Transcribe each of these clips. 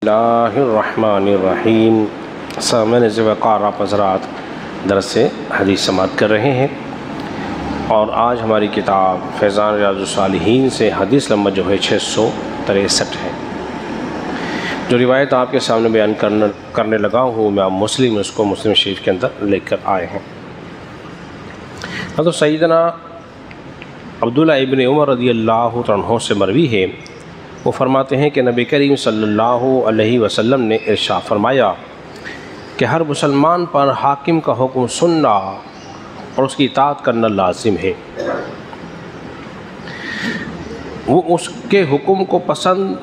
اللہ الرحمن الرحیم۔ سامعین وقار آپ حضرات درس حدیث سماعت کر رہے ہیں، اور آج ہماری کتاب فیضان ریاض الصالحین سے حدیث نمبر جو ہے 663 ہے۔ جو روایت آپ کے سامنے بیان کرنے لگا ہوں میں مسلم اس کو مسلم شریف کے اندر لے کر آئے ہیں۔ تو سیدنا عبداللہ ابن عمر رضی اللہ عنہ سے مروی ہے، وہ فرماتے ہیں کہ نبی کریم صلی اللہ علیہ وسلم نے ارشاد فرمایا کہ ہر مسلمان پر حاکم کا حکم سننا اور اس کی اطاعت کرنا لازم ہے۔ وہ اس کے حکم کو پسند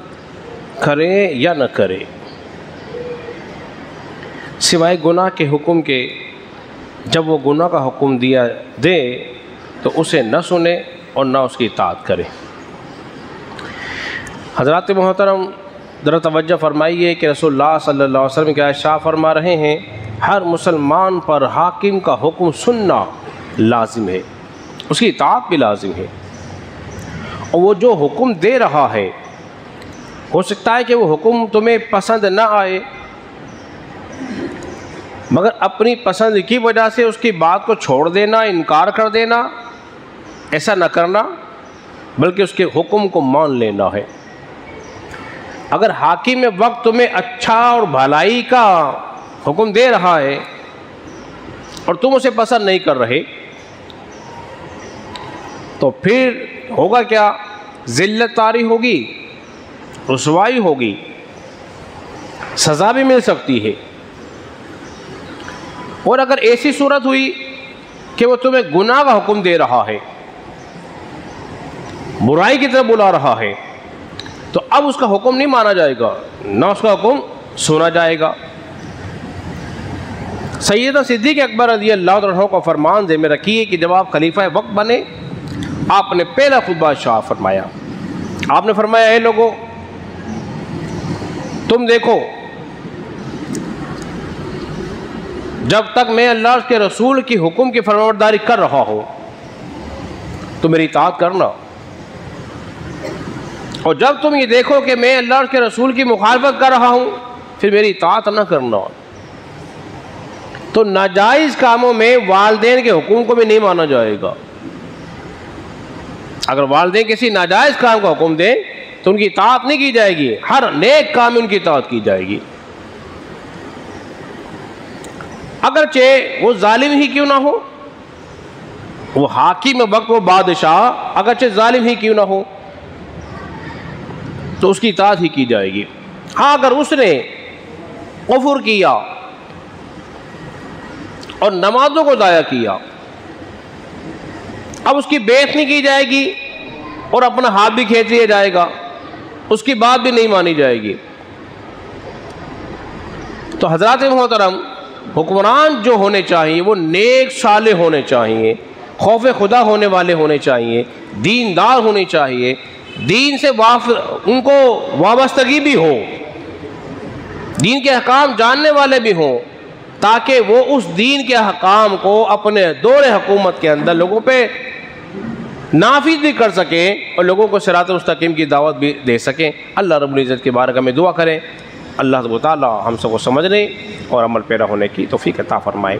کرے یا نہ کرے، سوائے گناہ کے حکم کے۔ جب وہ گناہ کا حکم دے تو اسے نہ سنے اور نہ اس کی اطاعت کرے۔ حضرات محترم ذرا توجہ فرمائیے کہ رسول اللہ صلی اللہ علیہ وسلم کیا ارشاد فرما رہے ہیں، ہر مسلمان پر حاکم کا حکم سننا لازم ہے، اس کی اطاعت بھی لازم ہے۔ اور وہ جو حکم دے رہا ہے، ہو سکتا ہے کہ وہ حکم تمہیں پسند نہ آئے، مگر اپنی پسند کی وجہ سے اس کی بات کو چھوڑ دینا، انکار کر دینا، ایسا نہ کرنا، بلکہ اس کے حکم کو مان لینا ہے۔ اگر حاکم وقت تمہیں اچھا اور بھلائی کا حکم دے رہا ہے اور تم اسے پسند نہیں کر رہے، تو پھر ہوگا کیا؟ ذلت طاری ہوگی، رسوائی ہوگی، سزا بھی مل سکتی ہے۔ اور اگر ایسی صورت ہوئی کہ وہ تمہیں گناہ کا حکم دے رہا ہے، برائی کی طرف بلا رہا ہے، تو اب اس کا حکم نہیں مانا جائے گا، نہ اس کا حکم سنا جائے گا۔ سیدنا صدیق اکبر رضی اللہ عنہ کو فرمان ذمہ رکھیے کہ جب آپ خلیفہ وقت بنے، آپ نے پہلا خطبہ ارشاد فرمایا۔ آپ نے فرمایا، اے لوگو، تم دیکھو، جب تک میں اللہ اس کے رسول کی حکم کی فرمانبرداری کر رہا ہوں تو میری اطاعت کرنا، اور جب تم یہ دیکھو کہ میں اللہ کے رسول کی مخالفت کر رہا ہوں پھر میری اطاعت نہ کرنا۔ تو ناجائز کاموں میں والدین کے حکم کو بھی نہیں مانا جائے گا۔ اگر والدین کسی ناجائز کام کا حکم دیں تو ان کی اطاعت نہیں کی جائے گی، ہر نیک کام میں ان کی اطاعت کی جائے گی، اگرچہ وہ ظالم ہی کیوں نہ ہو، وہ حاکم وقت، وہ بادشاہ اگرچہ ظالم ہی کیوں نہ ہو تو اس کی اطاعت ہی کی جائے گی۔ ہاں، اگر اس نے کفر کیا اور نمازوں کو ضائع کیا، اب اس کی بیعت نہیں کی جائے گی اور اپنا ہاتھ بھی کھینچ لیا جائے گا، اس کی بات بھی نہیں مانی جائے گی۔ تو حضرات محترم، حکمران جو ہونے چاہیے وہ نیک صالح ہونے چاہیے، خوف خدا ہونے والے ہونے چاہیے، دیندار ہونے چاہیے، دین سے ان کو وابستگی بھی ہو، دین کے احکام جاننے والے بھی ہوں، تاکہ وہ اس دین کے احکام کو اپنے دور حکومت کے اندر لوگوں پہ نافذ بھی کر سکیں اور لوگوں کو صراط مستقیم کی دعوت بھی دے سکیں۔ اللہ رب العزت کی بارگاہ میں دعا کریں، اللہ تعالیٰ ہم سب کو سمجھنے اور عمل پیرا ہونے کی توفیق عطا فرمائے۔